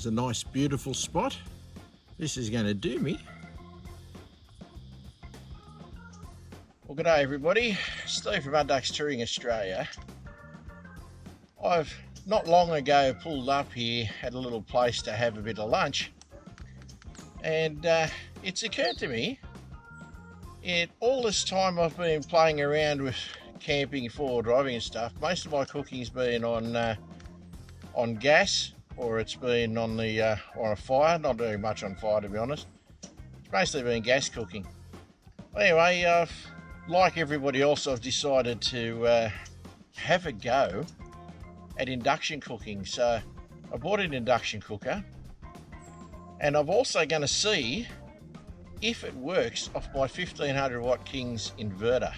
There's a nice beautiful spot. This is going to do me. Well, good day everybody. Steve from Induction Touring Australia. I've not long ago pulled up here at a little place to have a bit of lunch, and it's occurred to me, in all this time I've been playing around with camping, four-wheel driving and stuff, most of my cooking's been on gas, or it's been on a fire. Not very much on fire, to be honest. It's mostly been gas cooking. Anyway, like everybody else, I've decided to have a go at induction cooking. So I bought an induction cooker, and I'm also going to see if it works off my 1500 watt King's inverter,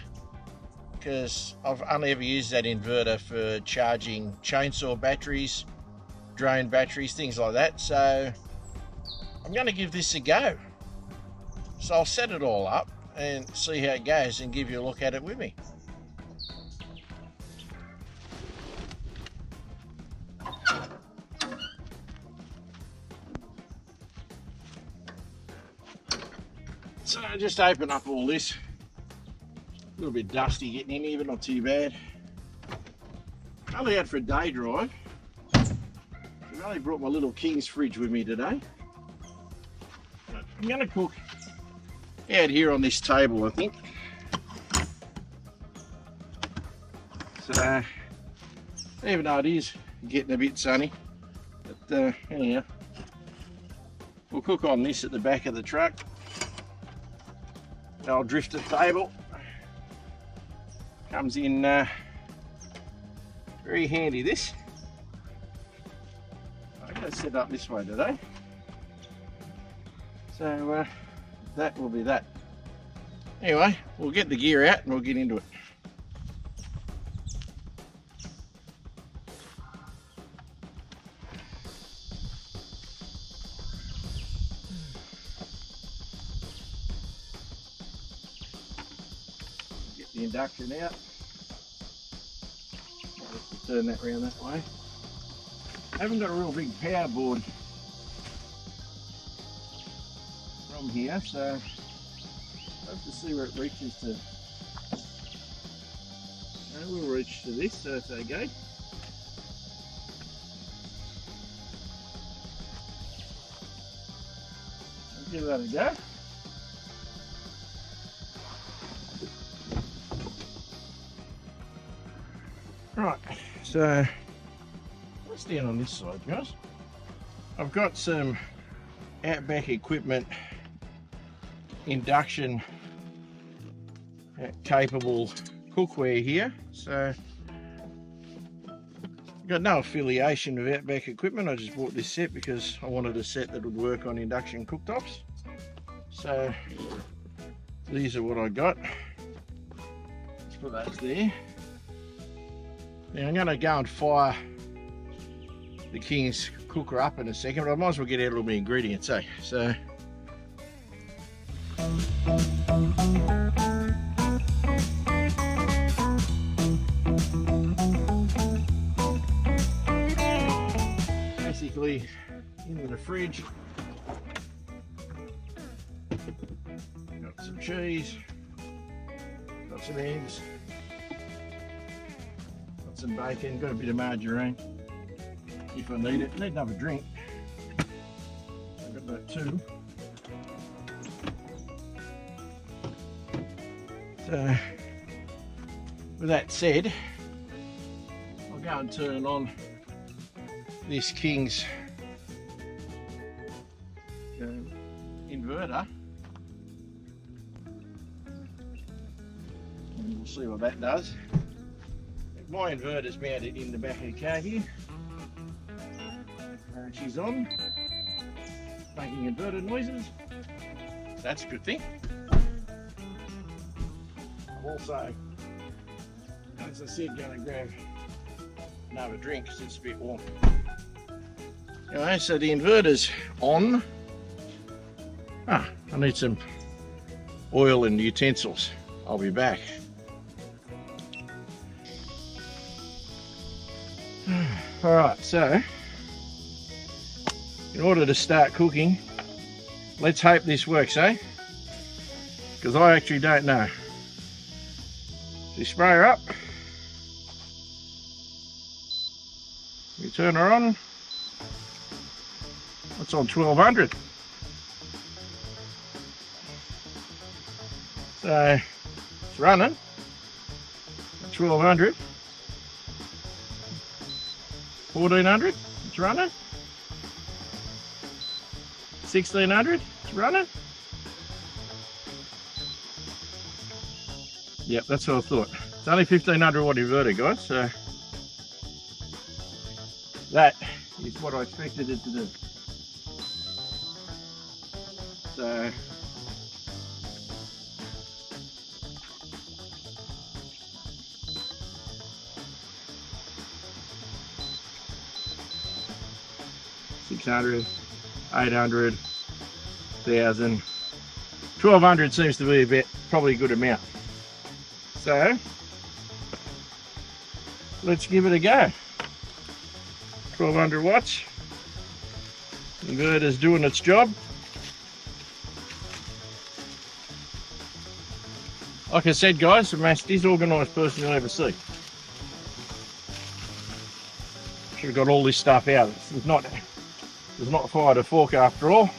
because I've only ever used that inverter for charging chainsaw batteries, drone batteries, things like that. So I'm going to give this a go. So I'll set it all up and see how it goes and give you a look at it with me. So I just open up all this. A little bit dusty getting in here, but not too bad. Only out for a day drive. I've only brought my little King's fridge with me today. I'm going to cook out here on this table, I think. So, even though it is getting a bit sunny, but anyhow, we'll cook on this at the back of the truck. Our drifter table comes in very handy. This I'm going to set up this way today, so that will be that. Anyway, we'll get the gear out and we'll get into it. Get the induction out. I'll have to turn that around that way. I haven't got a real big power board from here, so I have to see where it reaches to. No, we'll reach to this, so it's okay. I'll give that a go. Right, so what's down on this side, guys? I've got some Outback Equipment induction capable cookware here. So I've got no affiliation with Outback Equipment. I just bought this set because I wanted a set that would work on induction cooktops. So these are what I got. Let's put those there. Now I'm going to go and fire the King's cooker up in a second, but I might as well get out all my ingredients, eh? So basically into the fridge, got some cheese, got some eggs, got some bacon, got a bit of margarine if I need it. Need another drink. I've got that too. So with that said, I'll go and turn on this King's inverter, and we'll see what that does. My inverter's mounted in the back of the car here. She's on, making inverter noises. That's a good thing. I'm also, as I said, going to grab another drink because it's a bit warm. Anyway, so the inverter's on. I need some oil and utensils. I'll be back. Alright, so in order to start cooking. Let's hope this works, eh? Because I actually don't know. So you spray her up. You turn her on. It's on 1200. So it's running at 1200. 1400, it's running. 1600, it's running. Yep, that's what I thought. It's only 1500 watt inverter, guys, so that is what I expected it to do. So $600, 800, 1000, 1200 seems to be a bit, probably a good amount. So let's give it a go. 1200 watts. Inverter's doing its job. Like I said, guys, the most disorganised person you'll ever see. Should have got all this stuff out. It's not fired a fork after all.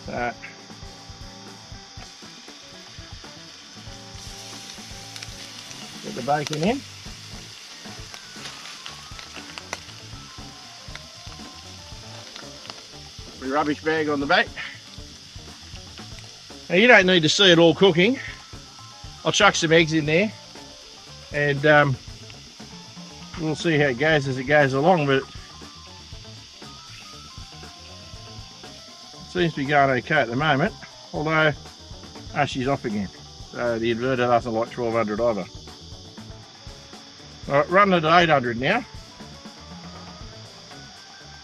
Get the bacon in. My rubbish bag on the back. Now you don't need to see it all cooking. I'll chuck some eggs in there and we'll see how it goes as it goes along, but it seems to be going okay at the moment, although she's off again, so the inverter doesn't like 1200 either. Alright, running it at 800 now,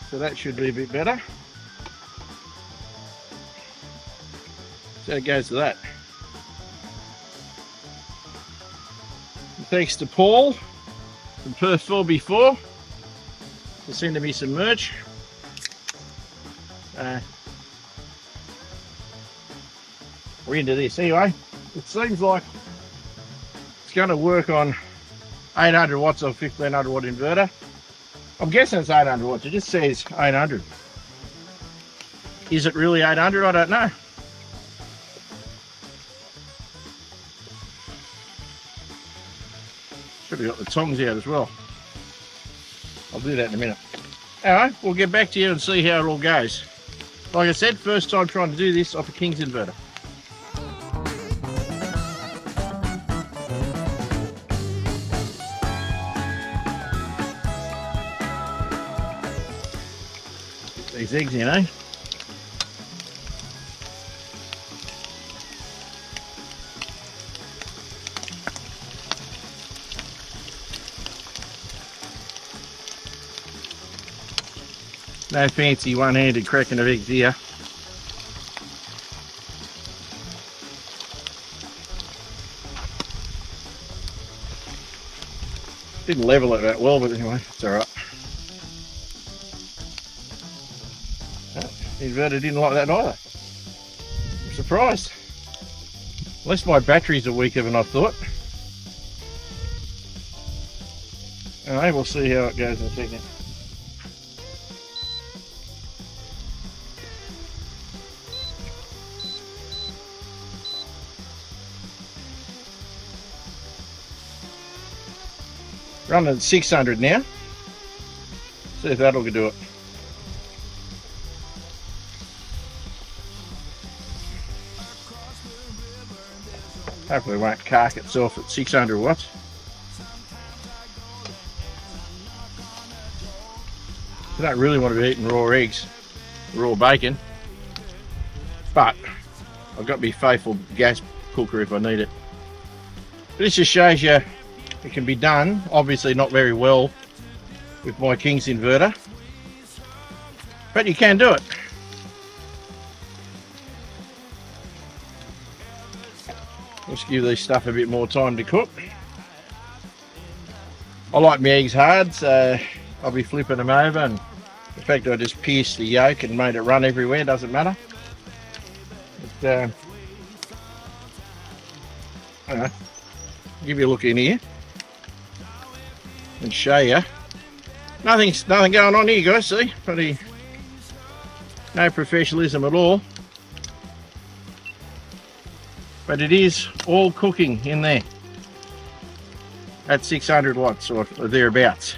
so that should be a bit better. So it goes to that. And thanks to Paul from Perth 4 for sending me some merch. We're into this anyway. It seems like it's going to work on 800 watts of 1500 watt inverter. I'm guessing it's 800 watts. It just says 800. Is it really 800? I don't know. Should have got the tongs out as well. I'll do that in a minute. Anyway, we'll get back to you and see how it all goes. Like I said, first time trying to do this off a King's inverter. Get these eggs in, eh? No fancy one-handed cracking of eggs here. Didn't level it that well, but anyway, it's alright. The inverter didn't like that either. I'm surprised. Unless my batteries are weaker than I thought. Anyway, we'll see how it goes in a second. Running at 600 now. See if that'll do it. Hopefully it won't cark itself at 600 watts. I don't really want to be eating raw eggs, raw bacon, but I've got to be faithful gas cooker if I need it. But this just shows you it can be done, obviously not very well with my King's inverter, but you can do it. Let's give this stuff a bit more time to cook. I like my eggs hard, so I'll be flipping them over, and the fact I just pierced the yoke and made it run everywhere doesn't matter. But, I don't know, give you a look in here and show you. Nothing going on here, guys. See, pretty no professionalism at all. But it is all cooking in there at 600 watts or thereabouts.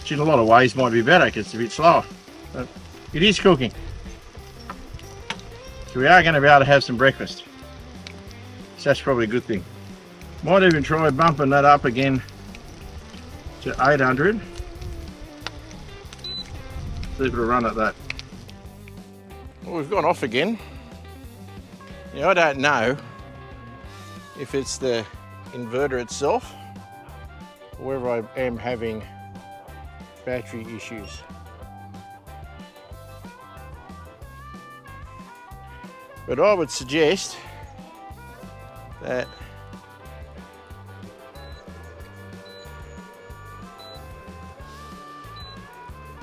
Which in a lot of ways might be better because it's a bit slower. But it is cooking. So we are going to be able to have some breakfast. So that's probably a good thing. Might even try bumping that up again to 800. See if it'll run at that. Well, we've gone off again. Now, I don't know if it's the inverter itself or whether I am having battery issues. But I would suggest that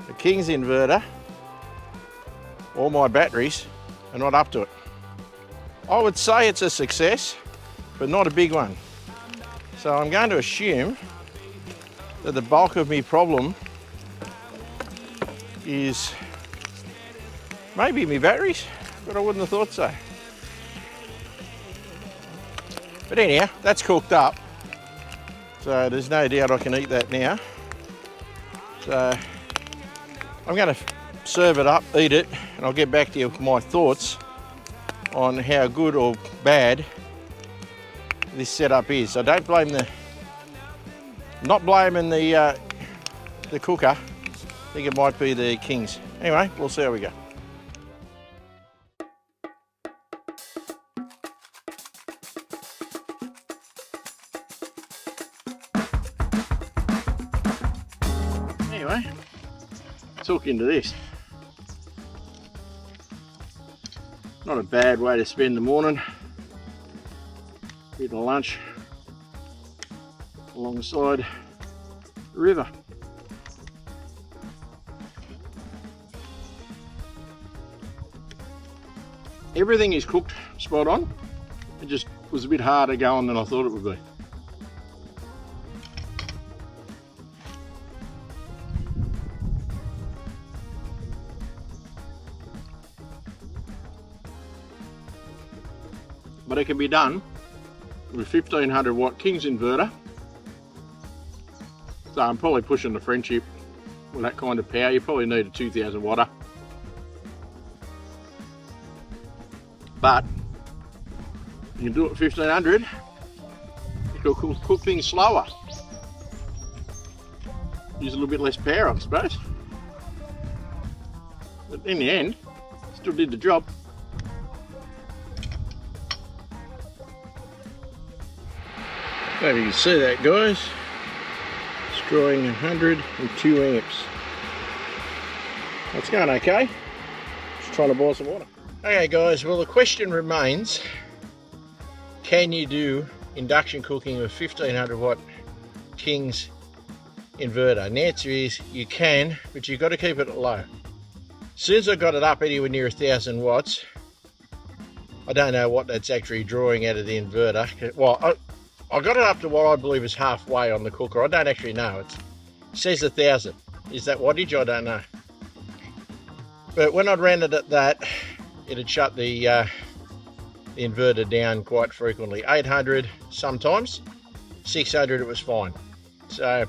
the King's inverter or my batteries are not up to it. I would say it's a success, but not a big one. So I'm going to assume that the bulk of my problem is maybe my batteries, but I wouldn't have thought so. But anyhow, that's cooked up. So there's no doubt I can eat that now. So I'm going to serve it up, eat it, and I'll get back to you with my thoughts on how good or bad this setup is. I don't blame not blaming the cooker. I think it might be the King's. Anyway, we'll see how we go. Anyway, let's hook into this. Not a bad way to spend the morning. Eating lunch alongside the river. Everything is cooked spot on. It just was a bit harder going than I thought it would be. But it can be done with 1500 watt King's inverter. So I'm probably pushing the friendship with that kind of power. You probably need a 2000 watter. But you can do it at 1500. You can cook things slower. Use a little bit less power, I suppose. But in the end, still did the job. So you can see that, guys, it's drawing 102 amps. That's going okay. Just trying to boil some water. Okay guys, well the question remains, can you do induction cooking with 1500 watt King's inverter? And the answer is you can, but you've got to keep it low. As soon as I got it up anywhere near 1000 watts, I don't know what that's actually drawing out of the inverter. Well, I got it up to what I believe is halfway on the cooker. I don't actually know. It says 1000. Is that wattage? I don't know. But when I'd ran it at that, it had shut the inverter down quite frequently. 800 sometimes, 600 it was fine. So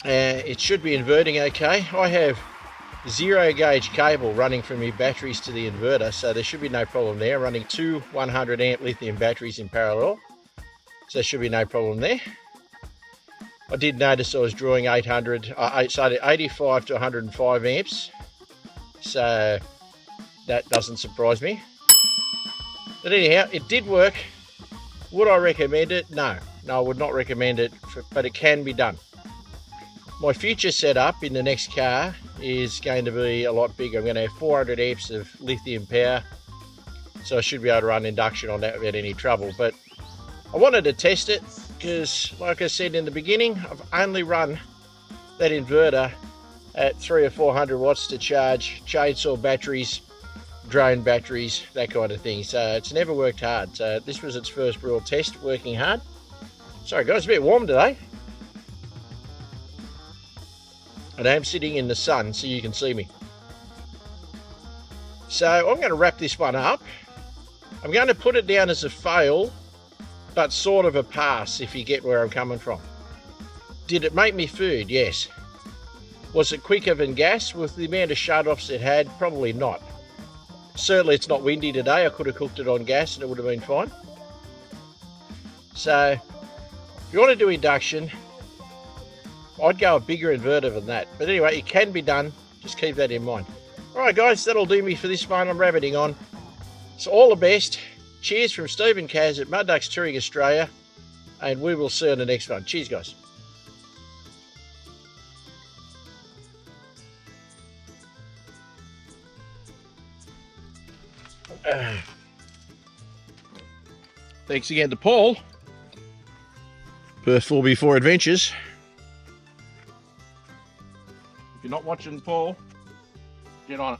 it should be inverting okay. I have 0 gauge cable running from my batteries to the inverter, so there should be no problem there. Running two 100 amp lithium batteries in parallel, so there should be no problem there. I did notice I was drawing 85 to 105 amps, so that doesn't surprise me. But anyhow, it did work. Would I recommend it? No, I would not recommend it, but it can be done. My future setup in the next car is going to be a lot bigger. I'm going to have 400 amps of lithium power, so I should be able to run induction on that without any trouble. But I wanted to test it because like I said in the beginning, I've only run that inverter at 300 or 400 watts to charge chainsaw batteries, drone batteries, that kind of thing. So it's never worked hard. So this was its first real test working hard. Sorry guys, it's a bit warm today. And I am sitting in the sun so you can see me. So I'm going to wrap this one up. I'm going to put it down as a fail, but sort of a pass, if you get where I'm coming from. Did it make me food? Yes. Was it quicker than gas? With the amount of shut-offs it had, probably not. Certainly it's not windy today. I could have cooked it on gas and it would have been fine. So if you want to do induction, I'd go a bigger inverter than that. But anyway, it can be done. Just keep that in mind. All right, guys, that'll do me for this one. I'm rabbiting on. So all the best. Cheers from Steve and Kaz at Mud Ducks Touring Australia. And we will see you on the next one. Cheers, guys. Thanks again to Paul. Perth 4x4 Adventures. If you're not watching Paul, get on it.